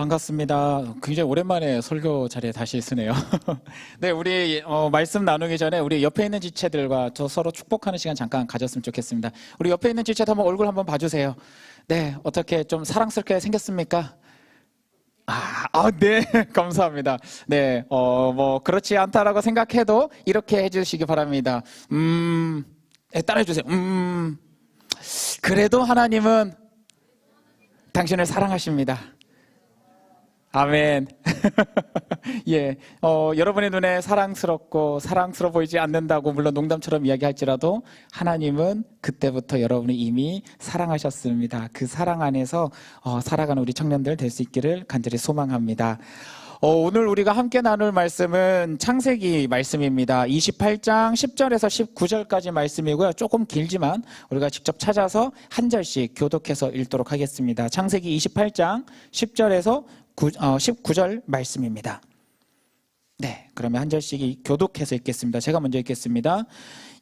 반갑습니다. 굉장히 오랜만에 설교 자리에 다시 있으네요. 네, 우리 말씀 나누기 전에 우리 옆에 있는 지체들과 저 서로 축복하는 시간 잠깐 가졌으면 좋겠습니다. 우리 옆에 있는 지체 한번 얼굴 한번 봐주세요. 네, 어떻게 좀 사랑스럽게 생겼습니까? 네, 감사합니다. 네, 뭐 그렇지 않다라고 생각해도 이렇게 해주시기 바랍니다. 네, 따라해주세요. 그래도 하나님은 당신을 사랑하십니다. 아멘. 예, 여러분의 눈에 사랑스럽고 사랑스러워 보이지 않는다고 물론 농담처럼 이야기할지라도 하나님은 그때부터 여러분을 이미 사랑하셨습니다. 그 사랑 안에서 살아가는 우리 청년들 될 수 있기를 간절히 소망합니다. 오늘 우리가 함께 나눌 말씀은 창세기 말씀입니다. 28장 10절에서 19절까지 말씀이고요. 조금 길지만 우리가 직접 찾아서 한 절씩 교독해서 읽도록 하겠습니다. 창세기 28장 10절에서 19절 말씀입니다. 네, 그러면 한 절씩 교독해서 읽겠습니다. 제가 먼저 읽겠습니다.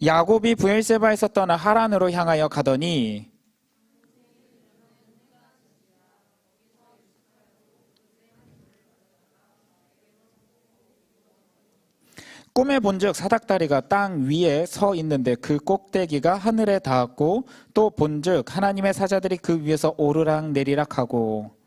야곱이 브엘세바에서 떠나 하란으로 향하여 가더니 꿈에 본즉 사닥다리가 땅 위에 서 있는데 그 꼭대기가 하늘에 닿았고 또 본즉 하나님의 사자들이 그 위에서 오르락 내리락 하고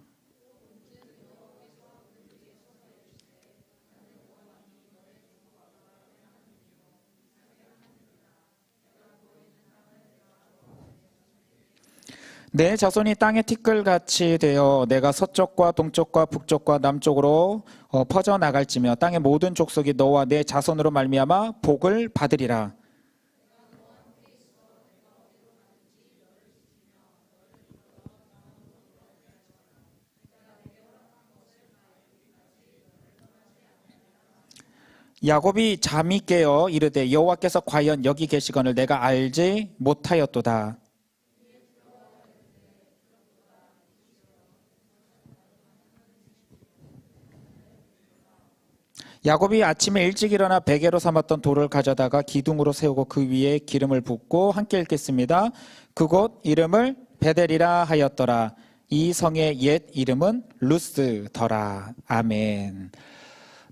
내 자손이 땅의 티끌같이 되어 내가 서쪽과 동쪽과 북쪽과 남쪽으로 퍼져나갈지며 땅의 모든 족속이 너와 내 자손으로 말미암아 복을 받으리라. 야곱이 잠이 깨어 이르되 여호와께서 과연 여기 계시거늘 내가 알지 못하였도다. 야곱이 아침에 일찍 일어나 베개로 삼았던 돌을 가져다가 기둥으로 세우고 그 위에 기름을 붓고 함께 읽겠습니다. 그곳 이름을 베델이라 하였더라. 이 성의 옛 이름은 루스더라. 아멘.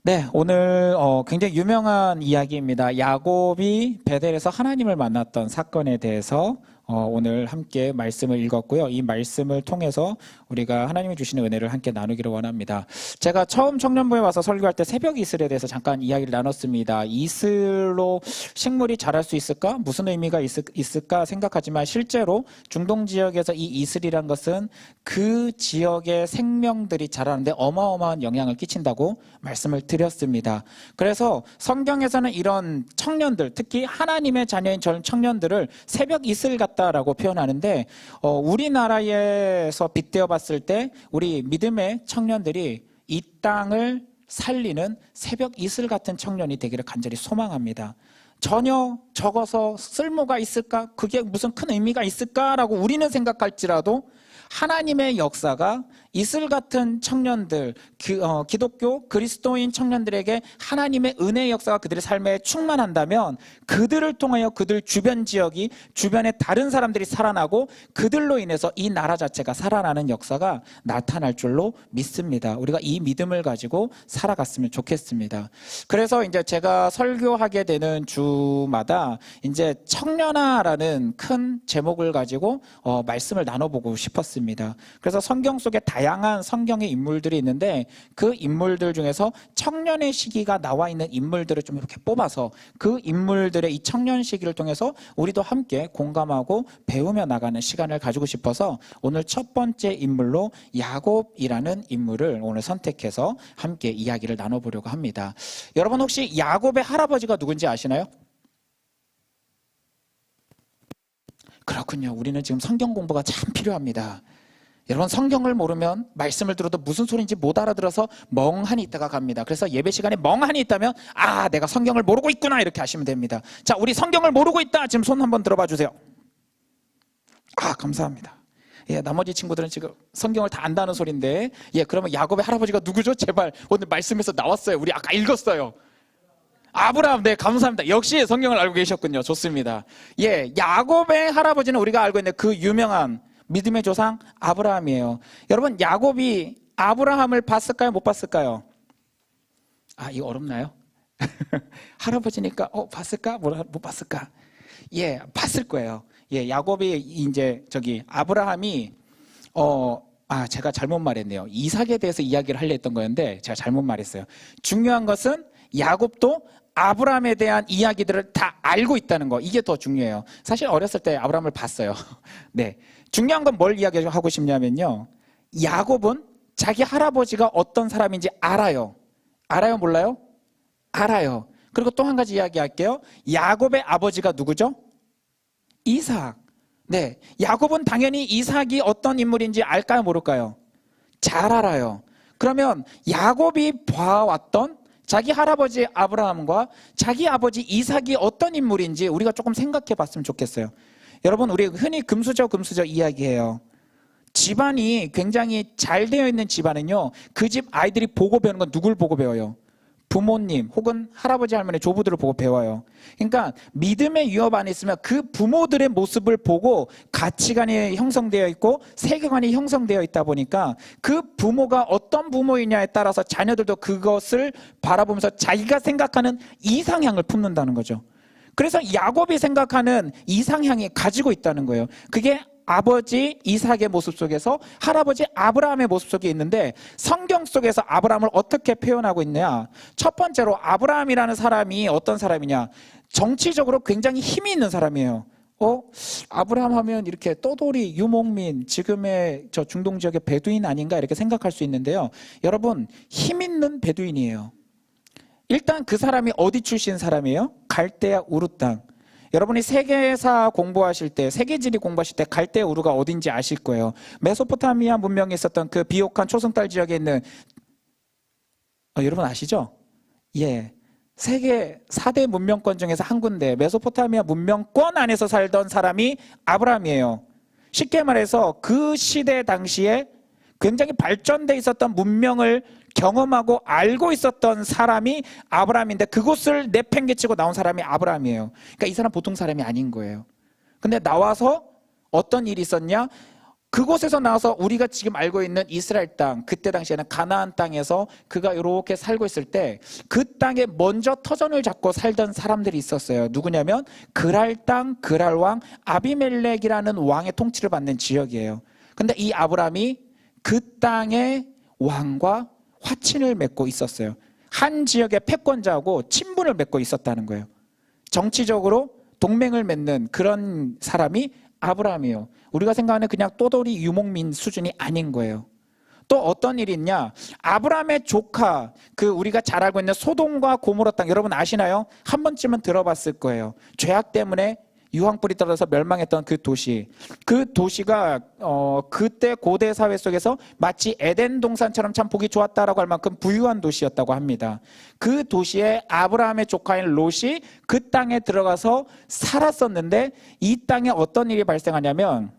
네, 오늘 굉장히 유명한 이야기입니다. 야곱이 베델에서 하나님을 만났던 사건에 대해서 오늘 함께 말씀을 읽었고요. 이 말씀을 통해서 우리가 하나님이 주시는 은혜를 함께 나누기를 원합니다. 제가 처음 청년부에 와서 설교할 때 새벽 이슬에 대해서 잠깐 이야기를 나눴습니다. 이슬로 식물이 자랄 수 있을까? 무슨 의미가 있을까 생각하지만 실제로 중동 지역에서 이 이슬이란 것은 그 지역의 생명들이 자라는데 어마어마한 영향을 끼친다고 말씀을 드렸습니다. 그래서 성경에서는 이런 청년들, 특히 하나님의 자녀인 저런 청년들을 새벽 이슬 같다라고 표현하는데 우리나라에서 빗대어 봤을 때 우리 믿음의 청년들이 이 땅을 살리는 새벽 이슬 같은 청년이 되기를 간절히 소망합니다. 전혀 적어서 쓸모가 있을까? 그게 무슨 큰 의미가 있을까라고 우리는 생각할지라도 하나님의 역사가 이슬 같은 청년들, 기독교 그리스도인 청년들에게 하나님의 은혜의 역사가 그들의 삶에 충만한다면 그들을 통하여 그들 주변 지역이 주변에 다른 사람들이 살아나고 그들로 인해서 이 나라 자체가 살아나는 역사가 나타날 줄로 믿습니다. 우리가 이 믿음을 가지고 살아갔으면 좋겠습니다. 그래서 이제 제가 설교하게 되는 주마다 이제 청년아라는 큰 제목을 가지고 말씀을 나눠보고 싶었습니다. 그래서 성경 속에 다양한 성경의 인물들이 있는데 그 인물들 중에서 청년의 시기가 나와 있는 인물들을 좀 이렇게 뽑아서 그 인물들의 이 청년 시기를 통해서 우리도 함께 공감하고 배우며 나가는 시간을 가지고 싶어서 오늘 첫 번째 인물로 야곱이라는 인물을 오늘 선택해서 함께 이야기를 나눠보려고 합니다. 여러분 혹시 야곱의 할아버지가 누군지 아시나요? 그렇군요. 우리는 지금 성경 공부가 참 필요합니다. 여러분 성경을 모르면 말씀을 들어도 무슨 소리인지 못 알아들어서 멍하니 있다가 갑니다. 그래서 예배 시간에 멍하니 있다면 내가 성경을 모르고 있구나 이렇게 하시면 됩니다. 자, 우리 성경을 모르고 있다. 지금 손 한번 들어봐 주세요. 감사합니다. 예, 나머지 친구들은 지금 성경을 다 안다는 소리인데 그러면 야곱의 할아버지가 누구죠? 제발 오늘 말씀에서 나왔어요. 우리 아까 읽었어요. 아브라함, 네, 감사합니다. 역시 성경을 알고 계셨군요. 좋습니다. 야곱의 할아버지는 우리가 알고 있는 그 유명한 믿음의 조상 아브라함이에요. 여러분 야곱이 아브라함을 봤을까요? 못 봤을까요? 이거 어렵나요? 할아버지니까 봤을까? 못 봤을까? 예, 봤을 거예요. 예, 야곱이 이제 아브라함이 제가 잘못 말했네요. 이삭에 대해서 이야기를 하려 했던 거였는데 제가 잘못 말했어요. 중요한 것은 야곱도 아브라함에 대한 이야기들을 다 알고 있다는 거, 이게 더 중요해요. 사실 어렸을 때 아브라함을 봤어요. 네, 중요한 건 뭘 이야기하고 싶냐면요, 야곱은 자기 할아버지가 어떤 사람인지 알아요. 알아요, 몰라요? 알아요. 그리고 또 한 가지 이야기할게요. 야곱의 아버지가 누구죠? 이삭. 네, 야곱은 당연히 이삭이 어떤 인물인지 알까요, 모를까요? 잘 알아요. 그러면 야곱이 봐왔던 자기 할아버지 아브라함과 자기 아버지 이삭이 어떤 인물인지 우리가 조금 생각해 봤으면 좋겠어요. 여러분, 우리 흔히 금수저 이야기해요. 집안이 굉장히 잘 되어 있는 집안은요, 그 집 아이들이 보고 배우는 건 누굴 보고 배워요? 부모님 혹은 할아버지 할머니 조부들을 보고 배워요. 그러니까 믿음의 유업 안에 있으면 그 부모들의 모습을 보고 가치관이 형성되어 있고 세계관이 형성되어 있다 보니까 그 부모가 어떤 부모이냐에 따라서 자녀들도 그것을 바라보면서 자기가 생각하는 이상향을 품는다는 거죠. 그래서 야곱이 생각하는 이상향이 가지고 있다는 거예요. 그게 아버지 이삭의 모습 속에서 할아버지 아브라함의 모습 속에 있는데, 성경 속에서 아브라함을 어떻게 표현하고 있냐? 첫 번째로 아브라함이라는 사람이 어떤 사람이냐? 정치적으로 굉장히 힘이 있는 사람이에요. 아브라함 하면 이렇게 떠돌이 유목민, 지금의 저 중동 지역의 베두인 아닌가 이렇게 생각할 수 있는데요. 여러분, 힘 있는 베두인이에요. 일단 그 사람이 어디 출신 사람이에요? 갈대아 우르 땅. 여러분이 세계사 공부하실 때, 세계지리 공부하실 때 갈대아 우르가 어딘지 아실 거예요. 메소포타미아 문명에 있었던 그 비옥한 초승달 지역에 있는, 여러분 아시죠? 예, 세계 4대 문명권 중에서 한 군데, 메소포타미아 문명권 안에서 살던 사람이 아브라함이에요. 쉽게 말해서 그 시대 당시에 굉장히 발전돼 있었던 문명을 경험하고 알고 있었던 사람이 아브라함인데, 그곳을 내팽개치고 나온 사람이 아브라함이에요. 그러니까 이 사람 보통 사람이 아닌 거예요. 근데 나와서 어떤 일이 있었냐? 그곳에서 나와서 우리가 지금 알고 있는 이스라엘 땅, 그때 당시에는 가나안 땅에서 그가 이렇게 살고 있을 때 그 땅에 먼저 터전을 잡고 살던 사람들이 있었어요. 누구냐면 그랄 땅, 그랄 왕 아비멜렉이라는 왕의 통치를 받는 지역이에요. 근데 이 아브라함이 그 땅의 왕과 화친을 맺고 있었어요. 한 지역의 패권자하고 친분을 맺고 있었다는 거예요. 정치적으로 동맹을 맺는 그런 사람이 아브라함이에요. 우리가 생각하는 그냥 떠돌이 유목민 수준이 아닌 거예요. 또 어떤 일이 있냐? 아브라함의 조카, 우리가 잘 알고 있는 소돔과 고모라 땅, 여러분 아시나요? 한 번쯤은 들어봤을 거예요. 죄악 때문에 유황불이 떨어져서 멸망했던 그 도시. 그 도시가 그때 고대 사회 속에서 마치 에덴 동산처럼 참 보기 좋았다라고 할 만큼 부유한 도시였다고 합니다. 그 도시에 아브라함의 조카인 롯이 그 땅에 들어가서 살았었는데, 이 땅에 어떤 일이 발생하냐면,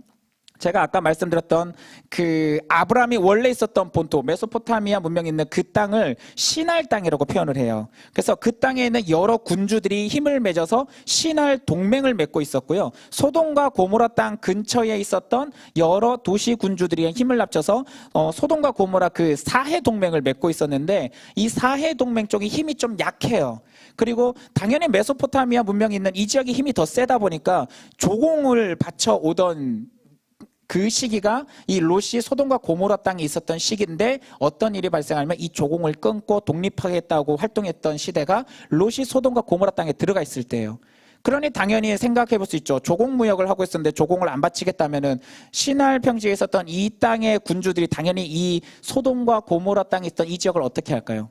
제가 아까 말씀드렸던 그 아브라함이 원래 있었던 본토 메소포타미아 문명이 있는 그 땅을 시날 땅이라고 표현을 해요. 그래서 그 땅에 있는 여러 군주들이 힘을 맺어서 시날 동맹을 맺고 있었고요. 소돔과 고모라 땅 근처에 있었던 여러 도시 군주들이 힘을 합쳐서 소돔과 고모라 그 사해 동맹을 맺고 있었는데, 이 사해 동맹 쪽이 힘이 좀 약해요. 그리고 당연히 메소포타미아 문명이 있는 이 지역이 힘이 더 세다 보니까 조공을 바쳐 오던 그 시기가 이 롯이 소돔과 고모라 땅에 있었던 시기인데, 어떤 일이 발생하면 이 조공을 끊고 독립하겠다고 활동했던 시대가 롯이 소돔과 고모라 땅에 들어가 있을 때예요. 그러니 당연히 생각해 볼 수 있죠. 조공무역을 하고 있었는데 조공을 안 바치겠다면은 시날 평지에 있었던 이 땅의 군주들이 당연히 이 소돔과 고모라 땅에 있던 이 지역을 어떻게 할까요?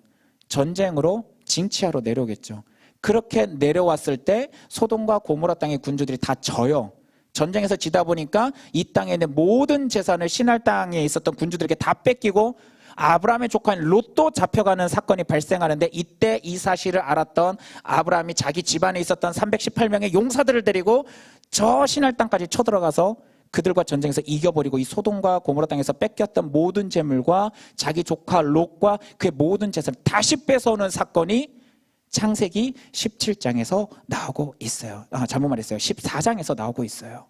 전쟁으로 징치하러 내려오겠죠. 그렇게 내려왔을 때 소돔과 고모라 땅의 군주들이 다 져요. 전쟁에서 지다 보니까 이 땅에 있는 모든 재산을 시날 땅에 있었던 군주들에게 다 뺏기고 아브라함의 조카인 롯도 잡혀가는 사건이 발생하는데, 이때 이 사실을 알았던 아브라함이 자기 집안에 있었던 318명의 용사들을 데리고 저 시날 땅까지 쳐들어가서 그들과 전쟁에서 이겨버리고 이 소돔과 고모라 땅에서 뺏겼던 모든 재물과 자기 조카 롯과 그의 모든 재산을 다시 뺏어오는 사건이 창세기 17장에서 나오고 있어요. 잘못 말했어요. 14장에서 나오고 있어요.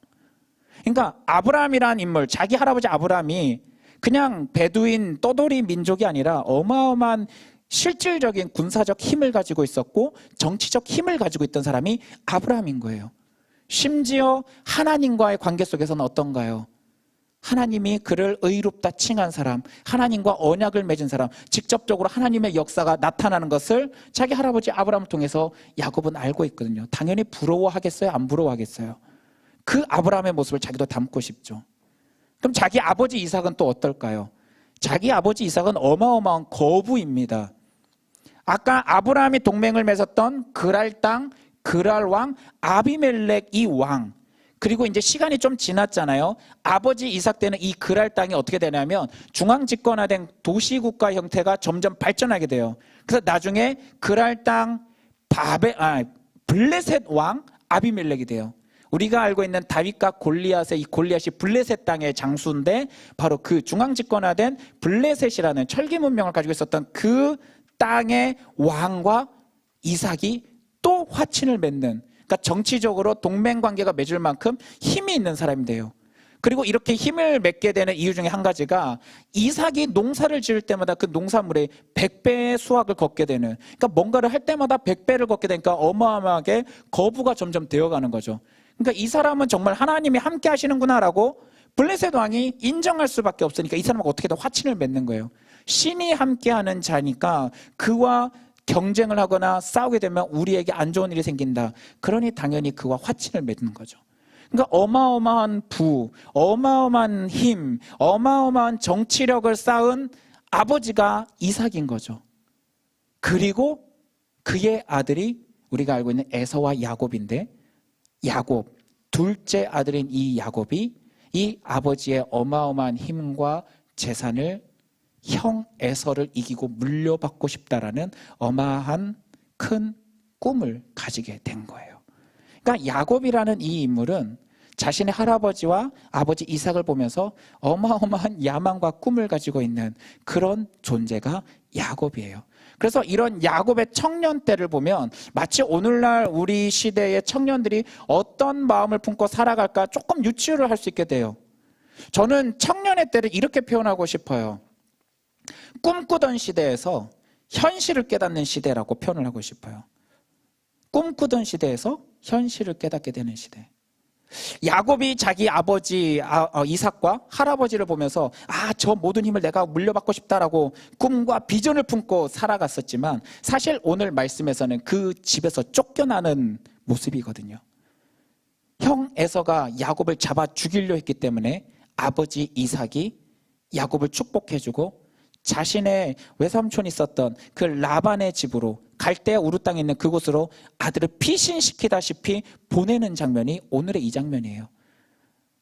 그러니까 아브라함이라는 인물, 자기 할아버지 아브라함이 그냥 베두인 떠돌이 민족이 아니라 어마어마한 실질적인 군사적 힘을 가지고 있었고 정치적 힘을 가지고 있던 사람이 아브라함인 거예요. 심지어 하나님과의 관계 속에서는 어떤가요? 하나님이 그를 의롭다 칭한 사람, 하나님과 언약을 맺은 사람, 직접적으로 하나님의 역사가 나타나는 것을 자기 할아버지 아브라함을 통해서 야곱은 알고 있거든요. 당연히 부러워하겠어요? 안 부러워하겠어요? 그 아브라함의 모습을 자기도 담고 싶죠. 그럼 자기 아버지 이삭은 또 어떨까요? 자기 아버지 이삭은 어마어마한 거부입니다. 아까 아브라함이 동맹을 맺었던 그랄 땅, 그랄 왕, 아비멜렉 이 왕, 그리고 이제 시간이 좀 지났잖아요. 아버지 이삭 때는 이 그랄 땅이 어떻게 되냐면 중앙 집권화된 도시국가 형태가 점점 발전하게 돼요. 그래서 나중에 그랄 땅 블레셋 왕 아비멜렉이 돼요. 우리가 알고 있는 다윗과 골리앗의 이 골리앗이 블레셋 땅의 장수인데 바로 그 중앙 집권화된 블레셋이라는 철기 문명을 가지고 있었던 그 땅의 왕과 이삭이 또 화친을 맺는, 그러니까 정치적으로 동맹관계가 맺을 만큼 힘이 있는 사람이 돼요. 그리고 이렇게 힘을 맺게 되는 이유 중에 한 가지가 이삭이 농사를 지을 때마다 그 농산물에 100배의 수확을 걷게 되는, 그러니까 뭔가를 할 때마다 100배를 걷게 되니까 어마어마하게 거부가 점점 되어가는 거죠. 그러니까 이 사람은 정말 하나님이 함께 하시는구나라고 블레셋 왕이 인정할 수밖에 없으니까 이 사람하고 어떻게든 화친을 맺는 거예요. 신이 함께하는 자니까 그와 경쟁을 하거나 싸우게 되면 우리에게 안 좋은 일이 생긴다. 그러니 당연히 그와 화친을 맺는 거죠. 그러니까 어마어마한 어마어마한 힘, 어마어마한 정치력을 쌓은 아버지가 이삭인 거죠. 그리고 그의 아들이 우리가 알고 있는 에서와 야곱인데, 야곱, 둘째 아들인 이 야곱이 이 아버지의 어마어마한 힘과 재산을 형 에서를 이기고 물려받고 싶다라는 어마한 큰 꿈을 가지게 된 거예요. 그러니까 야곱이라는 이 인물은 자신의 할아버지와 아버지 이삭을 보면서 어마어마한 야망과 꿈을 가지고 있는 그런 존재가 야곱이에요. 그래서 이런 야곱의 청년 때를 보면 마치 오늘날 우리 시대의 청년들이 어떤 마음을 품고 살아갈까 조금 유추를 할 수 있게 돼요. 저는 청년의 때를 이렇게 표현하고 싶어요. 꿈꾸던 시대에서 현실을 깨닫는 시대라고 표현을 하고 싶어요. 꿈꾸던 시대에서 현실을 깨닫게 되는 시대. 야곱이 자기 아버지 이삭과 할아버지를 보면서 저 모든 힘을 내가 물려받고 싶다라고 꿈과 비전을 품고 살아갔었지만 사실 오늘 말씀에서는 그 집에서 쫓겨나는 모습이거든요. 형 에서가 야곱을 잡아 죽이려 했기 때문에 아버지 이삭이 야곱을 축복해주고 자신의 외삼촌이 있었던 그 라반의 집으로 갈대아 우르 땅에 있는 그곳으로 아들을 피신시키다시피 보내는 장면이 오늘의 이 장면이에요.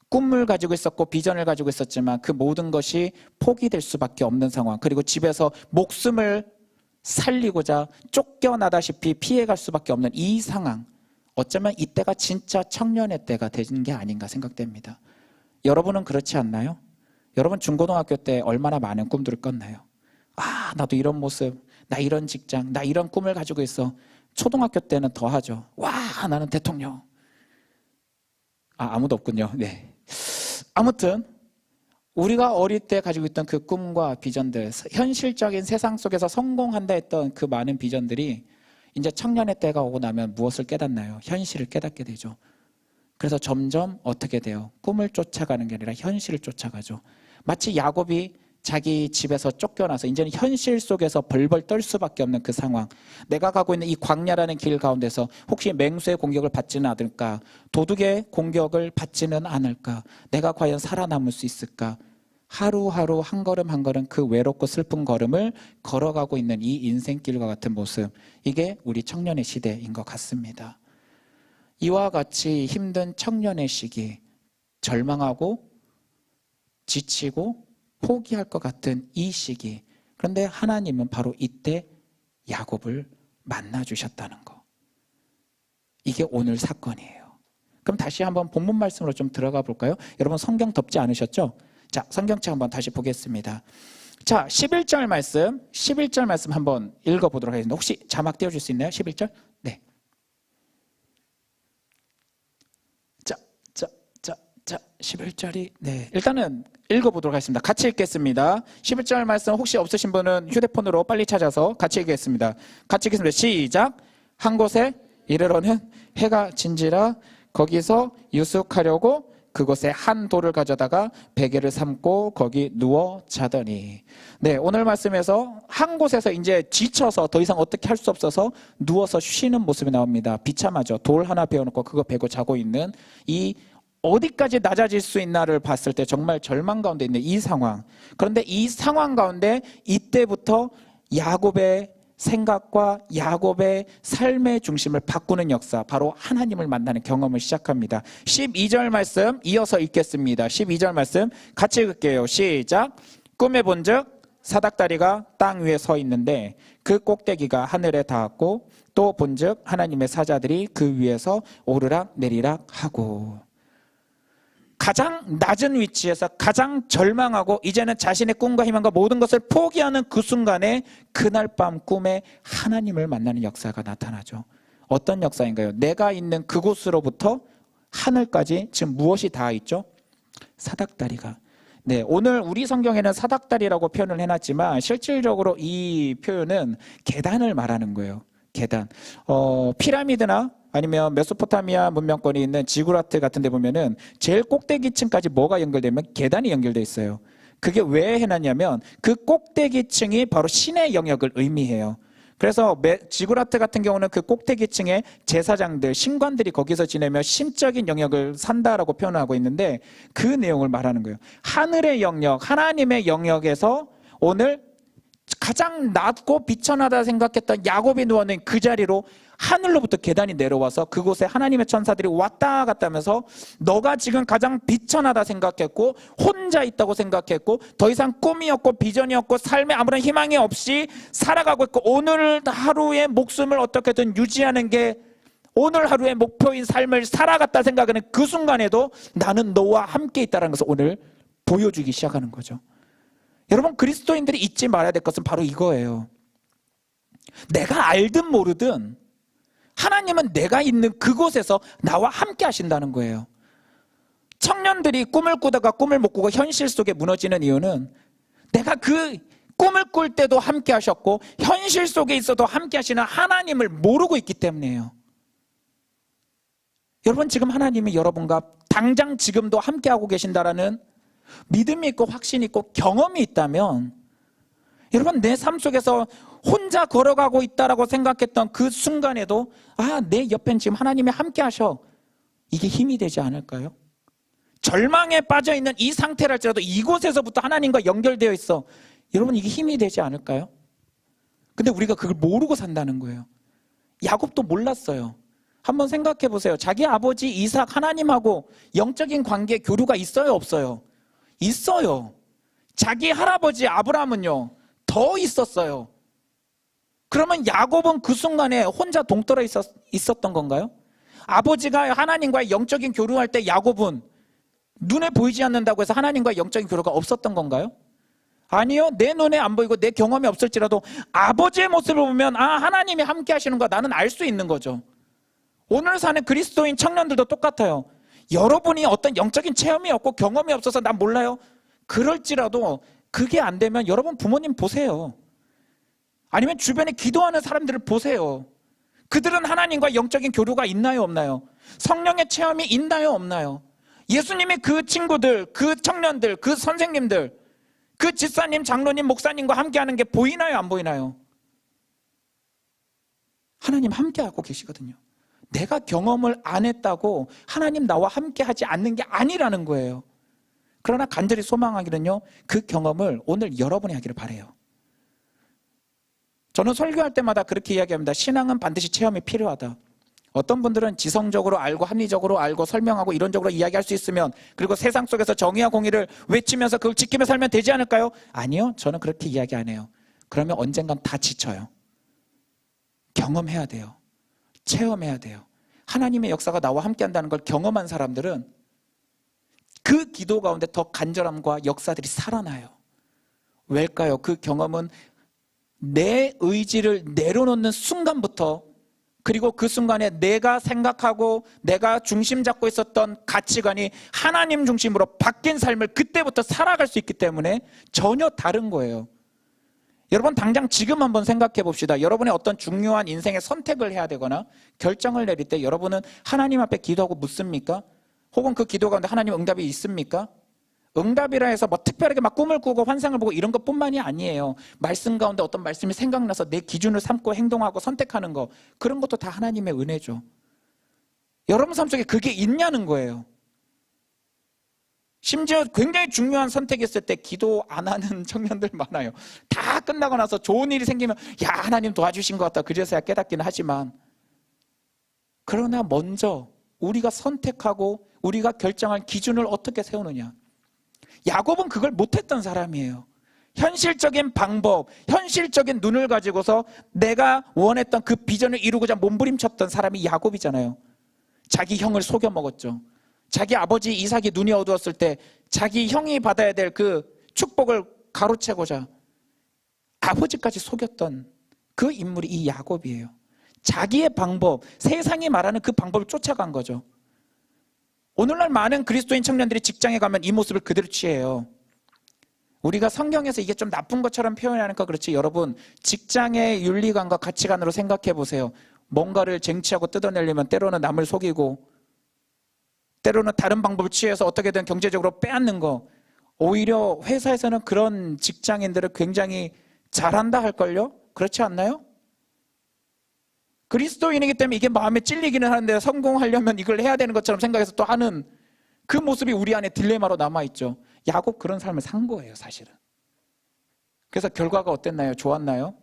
꿈을 가지고 있었고 비전을 가지고 있었지만 그 모든 것이 포기될 수밖에 없는 상황, 그리고 집에서 목숨을 살리고자 쫓겨나다시피 피해갈 수밖에 없는 이 상황, 어쩌면 이때가 진짜 청년의 때가 되는 게 아닌가 생각됩니다. 여러분은 그렇지 않나요? 여러분 중고등학교 때 얼마나 많은 꿈들을 꿨나요? 나도 이런 모습, 나 이런 직장, 나 이런 꿈을 가지고 있어. 초등학교 때는 더 하죠. 나는 대통령. 아무도 없군요. 네. 아무튼 우리가 어릴 때 가지고 있던 그 꿈과 비전들, 현실적인 세상 속에서 성공한다 했던 그 많은 비전들이 이제 청년의 때가 오고 나면 무엇을 깨닫나요? 현실을 깨닫게 되죠. 그래서 점점 어떻게 돼요? 꿈을 쫓아가는 게 아니라 현실을 쫓아가죠. 마치 야곱이 자기 집에서 쫓겨나서 이제는 현실 속에서 벌벌 떨 수밖에 없는 그 상황, 내가 가고 있는 이 광야라는 길 가운데서 혹시 맹수의 공격을 받지는 않을까, 도둑의 공격을 받지는 않을까, 내가 과연 살아남을 수 있을까, 하루하루 한 걸음 한 걸음 그 외롭고 슬픈 걸음을 걸어가고 있는 이 인생길과 같은 모습, 이게 우리 청년의 시대인 것 같습니다. 이와 같이 힘든 청년의 시기, 절망하고 지치고 포기할 것 같은 이 시기, 그런데 하나님은 바로 이때 야곱을 만나주셨다는 거, 이게 오늘 사건이에요. 그럼 다시 한번 본문 말씀으로 좀 들어가 볼까요? 여러분 성경 덮지 않으셨죠? 자, 성경책 한번 다시 보겠습니다. 자, 11절 말씀 한번 읽어보도록 하겠습니다. 혹시 자막 띄워줄 수 있나요? 11절? 네. 자, 11절이, 네. 일단은 읽어보도록 하겠습니다. 같이 읽겠습니다. 11절 말씀 혹시 없으신 분은 휴대폰으로 빨리 찾아서 같이 읽겠습니다. 같이 읽겠습니다. 시작. 한 곳에 이르러는 해가 진지라 거기서 유숙하려고 그곳에 한 돌을 가져다가 베개를 삼고 거기 누워 자더니. 네, 오늘 말씀에서 한 곳에서 이제 지쳐서 더 이상 어떻게 할 수 없어서 누워서 쉬는 모습이 나옵니다. 비참하죠. 돌 하나 베어놓고 그거 베고 자고 있는 이 어디까지 낮아질 수 있나를 봤을 때 정말 절망 가운데 있는 이 상황. 그런데 이 상황 가운데 이때부터 야곱의 생각과 야곱의 삶의 중심을 바꾸는 역사, 바로 하나님을 만나는 경험을 시작합니다. 12절 말씀 이어서 읽겠습니다. 12절 말씀 같이 읽을게요. 시작. 꿈에 본즉 사닥다리가 땅 위에 서 있는데 그 꼭대기가 하늘에 닿았고 또 본즉 하나님의 사자들이 그 위에서 오르락 내리락 하고. 가장 낮은 위치에서 가장 절망하고 이제는 자신의 꿈과 희망과 모든 것을 포기하는 그 순간에 그날 밤 꿈에 하나님을 만나는 역사가 나타나죠. 어떤 역사인가요? 내가 있는 그곳으로부터 하늘까지 지금 무엇이 닿아 있죠? 사닥다리가. 네, 오늘 우리 성경에는 사닥다리라고 표현을 해놨지만 실질적으로 이 표현은 계단을 말하는 거예요. 계단. 피라미드나 아니면 메소포타미아 문명권이 있는 지구라트 같은 데 보면은 제일 꼭대기층까지 뭐가 연결되면 계단이 연결돼 있어요. 그게 왜 해놨냐면 그 꼭대기층이 바로 신의 영역을 의미해요. 그래서 지구라트 같은 경우는 그 꼭대기층에 제사장들, 신관들이 거기서 지내며 신적인 영역을 산다라고 표현하고 있는데 그 내용을 말하는 거예요. 하늘의 영역, 하나님의 영역에서 오늘 가장 낮고 비천하다 생각했던 야곱이 누워있는 그 자리로 하늘로부터 계단이 내려와서 그곳에 하나님의 천사들이 왔다 갔다 하면서 너가 지금 가장 비천하다 생각했고 혼자 있다고 생각했고 더 이상 꿈이 없고 비전이 없고 삶에 아무런 희망이 없이 살아가고 있고 오늘 하루의 목숨을 어떻게든 유지하는 게 오늘 하루의 목표인 삶을 살아갔다 생각하는 그 순간에도 나는 너와 함께 있다는 것을 오늘 보여주기 시작하는 거죠. 여러분, 그리스도인들이 잊지 말아야 될 것은 바로 이거예요. 내가 알든 모르든 하나님은 내가 있는 그곳에서 나와 함께 하신다는 거예요. 청년들이 꿈을 꾸다가 꿈을 못 꾸고 현실 속에 무너지는 이유는 내가 그 꿈을 꿀 때도 함께 하셨고 현실 속에 있어도 함께 하시는 하나님을 모르고 있기 때문이에요. 여러분, 지금 하나님이 여러분과 당장 지금도 함께 하고 계신다라는 믿음이 있고 확신이 있고 경험이 있다면 여러분, 내 삶 속에서 혼자 걸어가고 있다라고 생각했던 그 순간에도 내 옆엔 지금 하나님이 함께 하셔. 이게 힘이 되지 않을까요? 절망에 빠져 있는 이 상태랄지라도 이곳에서부터 하나님과 연결되어 있어. 여러분, 이게 힘이 되지 않을까요? 근데 우리가 그걸 모르고 산다는 거예요. 야곱도 몰랐어요. 한번 생각해 보세요. 자기 아버지 이삭 하나님하고 영적인 관계 교류가 있어요, 없어요? 있어요. 자기 할아버지 아브라함은요 더 있었어요. 그러면 야곱은 그 순간에 혼자 동떨어 있었던 건가요? 아버지가 하나님과의 영적인 교류할 때 야곱은 눈에 보이지 않는다고 해서 하나님과의 영적인 교류가 없었던 건가요? 아니요. 내 눈에 안 보이고 내 경험이 없을지라도 아버지의 모습을 보면 하나님이 함께 하시는 거 나는 알 수 있는 거죠. 오늘 사는 그리스도인 청년들도 똑같아요. 여러분이 어떤 영적인 체험이 없고 경험이 없어서 난 몰라요. 그럴지라도 그게 안 되면 여러분 부모님 보세요. 아니면 주변에 기도하는 사람들을 보세요. 그들은 하나님과 영적인 교류가 있나요, 없나요? 성령의 체험이 있나요, 없나요? 예수님이 그 친구들, 그 청년들, 그 선생님들, 그 집사님, 장로님, 목사님과 함께하는 게 보이나요, 안 보이나요? 하나님 함께하고 계시거든요. 내가 경험을 안 했다고 하나님 나와 함께하지 않는 게 아니라는 거예요. 그러나 간절히 소망하기는요, 그 경험을 오늘 여러분이 하기를 바라요. 저는 설교할 때마다 그렇게 이야기합니다. 신앙은 반드시 체험이 필요하다. 어떤 분들은 지성적으로 알고 합리적으로 알고 설명하고 이론적으로 이야기할 수 있으면, 그리고 세상 속에서 정의와 공의를 외치면서 그걸 지키며 살면 되지 않을까요? 아니요, 저는 그렇게 이야기 안 해요. 그러면 언젠간 다 지쳐요. 경험해야 돼요. 체험해야 돼요. 하나님의 역사가 나와 함께 한다는 걸 경험한 사람들은 그 기도 가운데 더 간절함과 역사들이 살아나요. 왜일까요? 그 경험은 내 의지를 내려놓는 순간부터 그리고 그 순간에 내가 생각하고 내가 중심 잡고 있었던 가치관이 하나님 중심으로 바뀐 삶을 그때부터 살아갈 수 있기 때문에 전혀 다른 거예요. 여러분 당장 지금 한번 생각해 봅시다. 여러분의 어떤 중요한 인생의 선택을 해야 되거나 결정을 내릴 때 여러분은 하나님 앞에 기도하고 묻습니까? 혹은 그 기도 가운데 하나님 응답이 있습니까? 응답이라 해서 뭐 특별하게 막 꿈을 꾸고 환상을 보고 이런 것뿐만이 아니에요. 말씀 가운데 어떤 말씀이 생각나서 내 기준을 삼고 행동하고 선택하는 거, 그런 것도 다 하나님의 은혜죠. 여러분 삶 속에 그게 있냐는 거예요. 심지어 굉장히 중요한 선택했을 때 기도 안 하는 청년들 많아요. 다 끝나고 나서 좋은 일이 생기면 야 하나님 도와주신 것 같다 그제서야 깨닫기는 하지만, 그러나 먼저 우리가 선택하고 우리가 결정할 기준을 어떻게 세우느냐. 야곱은 그걸 못했던 사람이에요. 현실적인 방법, 현실적인 눈을 가지고서 내가 원했던 그 비전을 이루고자 몸부림쳤던 사람이 야곱이잖아요. 자기 형을 속여 먹었죠. 자기 아버지 이삭이 눈이 어두웠을 때 자기 형이 받아야 될 그 축복을 가로채고자 아버지까지 속였던 그 인물이 이 야곱이에요. 자기의 방법, 세상이 말하는 그 방법을 쫓아간 거죠. 오늘날 많은 그리스도인 청년들이 직장에 가면 이 모습을 그대로 취해요. 우리가 성경에서 이게 좀 나쁜 것처럼 표현하니까 그렇지, 여러분 직장의 윤리관과 가치관으로 생각해 보세요. 뭔가를 쟁취하고 뜯어내려면 때로는 남을 속이고 때로는 다른 방법을 취해서 어떻게든 경제적으로 빼앗는 거, 오히려 회사에서는 그런 직장인들을 굉장히 잘한다 할걸요? 그렇지 않나요? 그리스도인이기 때문에 이게 마음에 찔리기는 하는데 성공하려면 이걸 해야 되는 것처럼 생각해서 또 하는 그 모습이 우리 안에 딜레마로 남아있죠. 야곱 그런 삶을 산 거예요, 사실은. 그래서 결과가 어땠나요? 좋았나요?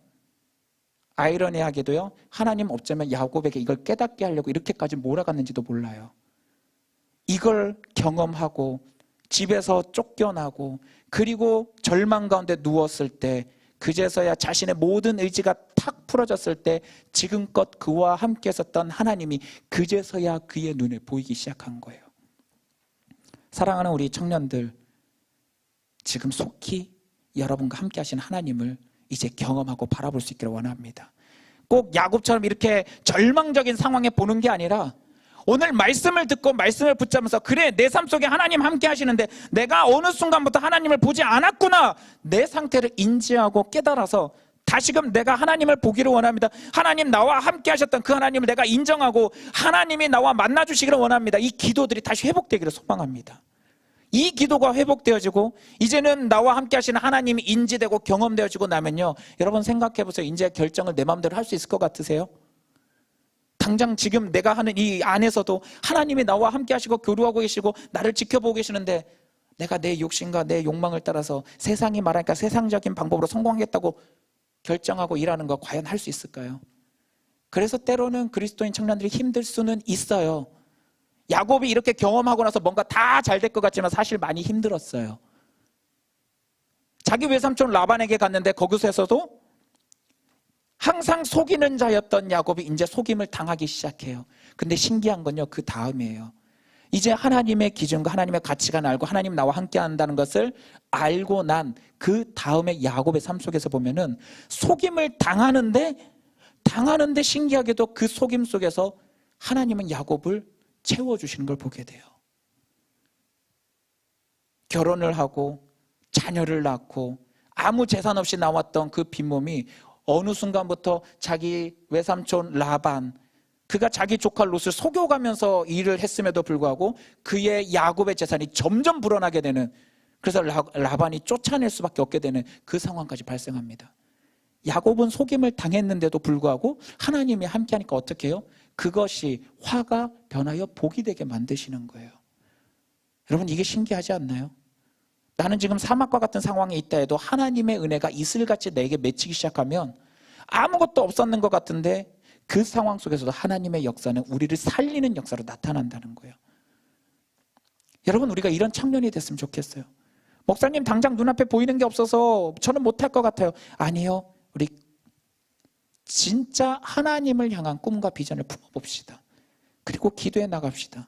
아이러니하게도요, 하나님 어쩌면 야곱에게 이걸 깨닫게 하려고 이렇게까지 몰아갔는지도 몰라요. 이걸 경험하고 집에서 쫓겨나고 그리고 절망 가운데 누웠을 때 그제서야 자신의 모든 의지가 탁 풀어졌을 때 지금껏 그와 함께 있었던 하나님이 그제서야 그의 눈에 보이기 시작한 거예요. 사랑하는 우리 청년들, 지금 속히 여러분과 함께 하신 하나님을 이제 경험하고 바라볼 수 있기를 원합니다. 꼭 야곱처럼 이렇게 절망적인 상황에 보는 게 아니라 오늘 말씀을 듣고 말씀을 붙잡으면서 그래 내 삶 속에 하나님 함께 하시는데 내가 어느 순간부터 하나님을 보지 않았구나, 내 상태를 인지하고 깨달아서 다시금 내가 하나님을 보기를 원합니다. 하나님 나와 함께 하셨던 그 하나님을 내가 인정하고 하나님이 나와 만나주시기를 원합니다. 이 기도들이 다시 회복되기를 소망합니다. 이 기도가 회복되어지고 이제는 나와 함께 하시는 하나님이 인지되고 경험되어지고 나면요, 여러분 생각해 보세요. 이제 결정을 내 마음대로 할 수 있을 것 같으세요? 당장 지금 내가 하는 이 안에서도 하나님이 나와 함께 하시고 교류하고 계시고 나를 지켜보고 계시는데 내가 내 욕심과 내 욕망을 따라서 세상이 말하니까 세상적인 방법으로 성공하겠다고 결정하고 일하는 거 과연 할 수 있을까요? 그래서 때로는 그리스도인 청년들이 힘들 수는 있어요. 야곱이 이렇게 경험하고 나서 뭔가 다 잘 될 것 같지만 사실 많이 힘들었어요. 자기 외삼촌 라반에게 갔는데 거기서도 항상 속이는 자였던 야곱이 이제 속임을 당하기 시작해요. 근데 신기한 건요, 그 다음이에요. 이제 하나님의 기준과 하나님의 가치관을 알고 하나님 나와 함께 한다는 것을 알고 난 그 다음에 야곱의 삶 속에서 보면은 속임을 당하는데 신기하게도 그 속임 속에서 하나님은 야곱을 채워주시는 걸 보게 돼요. 결혼을 하고 자녀를 낳고 아무 재산 없이 나왔던 그 빈몸이 어느 순간부터 자기 외삼촌 라반, 그가 자기 조카 롯을 속여가면서 일을 했음에도 불구하고 그의 야곱의 재산이 점점 불어나게 되는, 그래서 라반이 쫓아낼 수밖에 없게 되는 그 상황까지 발생합니다. 야곱은 속임을 당했는데도 불구하고 하나님이 함께하니까 어떻게 해요? 그것이 화가 변하여 복이 되게 만드시는 거예요. 여러분 이게 신기하지 않나요? 나는 지금 사막과 같은 상황에 있다 해도 하나님의 은혜가 이슬같이 내게 맺히기 시작하면 아무것도 없었는 것 같은데 그 상황 속에서도 하나님의 역사는 우리를 살리는 역사로 나타난다는 거예요. 여러분 우리가 이런 청년이 됐으면 좋겠어요. 목사님 당장 눈앞에 보이는 게 없어서 저는 못할 것 같아요. 아니요, 우리 진짜 하나님을 향한 꿈과 비전을 품어봅시다. 그리고 기도해 나갑시다.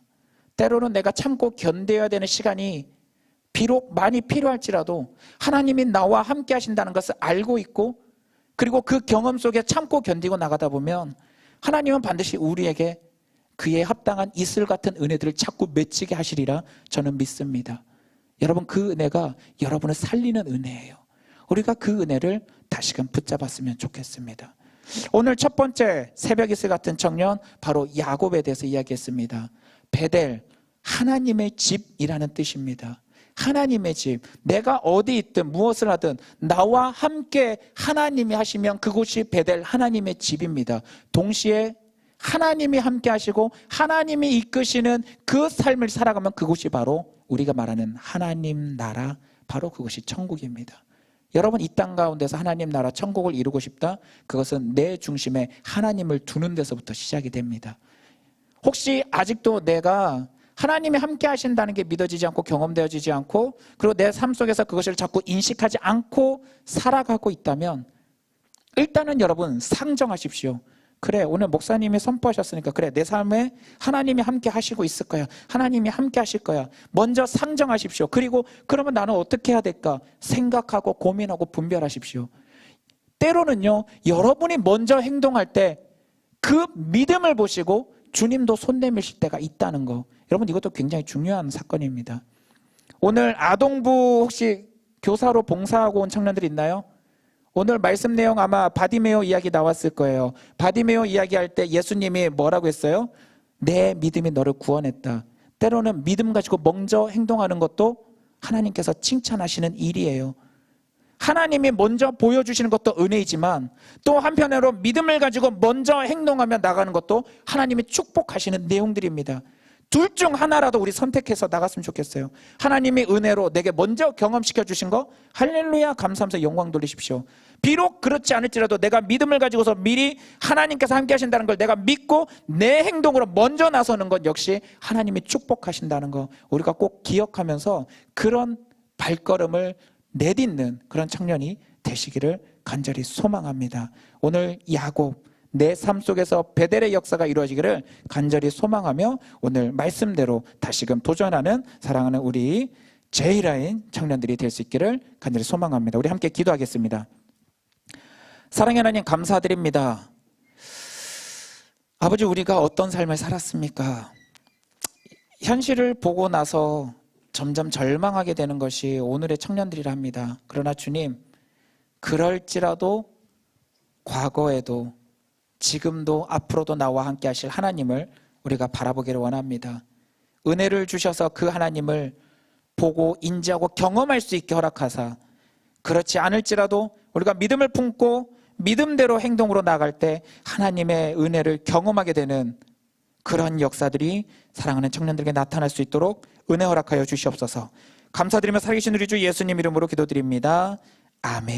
때로는 내가 참고 견뎌야 되는 시간이 비록 많이 필요할지라도 하나님이 나와 함께 하신다는 것을 알고 있고 그리고 그 경험 속에 참고 견디고 나가다 보면 하나님은 반드시 우리에게 그에 합당한 이슬 같은 은혜들을 자꾸 맺히게 하시리라 저는 믿습니다. 여러분, 그 은혜가 여러분을 살리는 은혜예요. 우리가 그 은혜를 다시금 붙잡았으면 좋겠습니다. 오늘 첫 번째 새벽 이슬 같은 청년, 바로 야곱에 대해서 이야기했습니다. 베델, 하나님의 집이라는 뜻입니다. 하나님의 집, 내가 어디 있든 무엇을 하든 나와 함께 하나님이 하시면 그곳이 베델, 하나님의 집입니다. 동시에 하나님이 함께 하시고 하나님이 이끄시는 그 삶을 살아가면 그곳이 바로 우리가 말하는 하나님 나라, 바로 그것이 천국입니다. 여러분, 이 땅 가운데서 하나님 나라 천국을 이루고 싶다? 그것은 내 중심에 하나님을 두는 데서부터 시작이 됩니다. 혹시 아직도 내가 하나님이 함께 하신다는 게 믿어지지 않고 경험되어지지 않고, 그리고 내 삶 속에서 그것을 자꾸 인식하지 않고 살아가고 있다면 일단은 여러분 상정하십시오. 그래, 오늘 목사님이 선포하셨으니까 그래, 내 삶에 하나님이 함께 하시고 있을 거야. 하나님이 함께 하실 거야. 먼저 상정하십시오. 그리고 그러면 나는 어떻게 해야 될까? 생각하고 고민하고 분별하십시오. 때로는요, 여러분이 먼저 행동할 때 그 믿음을 보시고 주님도 손 내미실 때가 있다는 거, 여러분, 이것도 굉장히 중요한 사건입니다. 오늘 아동부 혹시 교사로 봉사하고 온 청년들 있나요? 오늘 말씀 내용 아마 바디메오 이야기 나왔을 거예요. 바디메오 이야기할 때 예수님이 뭐라고 했어요? 내 믿음이 너를 구원했다. 때로는 믿음 가지고 먼저 행동하는 것도 하나님께서 칭찬하시는 일이에요. 하나님이 먼저 보여주시는 것도 은혜이지만 또 한편으로 믿음을 가지고 먼저 행동하며 나가는 것도 하나님이 축복하시는 내용들입니다. 둘 중 하나라도 우리 선택해서 나갔으면 좋겠어요. 하나님이 은혜로 내게 먼저 경험시켜 주신 거 할렐루야 감사하면서 영광 돌리십시오. 비록 그렇지 않을지라도 내가 믿음을 가지고서 미리 하나님께서 함께 하신다는 걸 내가 믿고 내 행동으로 먼저 나서는 것 역시 하나님이 축복하신다는 거 우리가 꼭 기억하면서 그런 발걸음을 내딛는 그런 청년이 되시기를 간절히 소망합니다. 오늘 야곱, 내 삶 속에서 베델의 역사가 이루어지기를 간절히 소망하며 오늘 말씀대로 다시금 도전하는 사랑하는 우리 제이라인 청년들이 될 수 있기를 간절히 소망합니다. 우리 함께 기도하겠습니다. 사랑의 하나님, 감사드립니다. 아버지, 우리가 어떤 삶을 살았습니까? 현실을 보고 나서 점점 절망하게 되는 것이 오늘의 청년들이라 합니다. 그러나 주님, 그럴지라도 과거에도 지금도 앞으로도 나와 함께 하실 하나님을 우리가 바라보기를 원합니다. 은혜를 주셔서 그 하나님을 보고 인지하고 경험할 수 있게 허락하사, 그렇지 않을지라도 우리가 믿음을 품고 믿음대로 행동으로 나갈 때 하나님의 은혜를 경험하게 되는 그런 역사들이 사랑하는 청년들에게 나타날 수 있도록 은혜 허락하여 주시옵소서. 감사드리며 살아계신 우리 주 예수님 이름으로 기도드립니다. 아멘.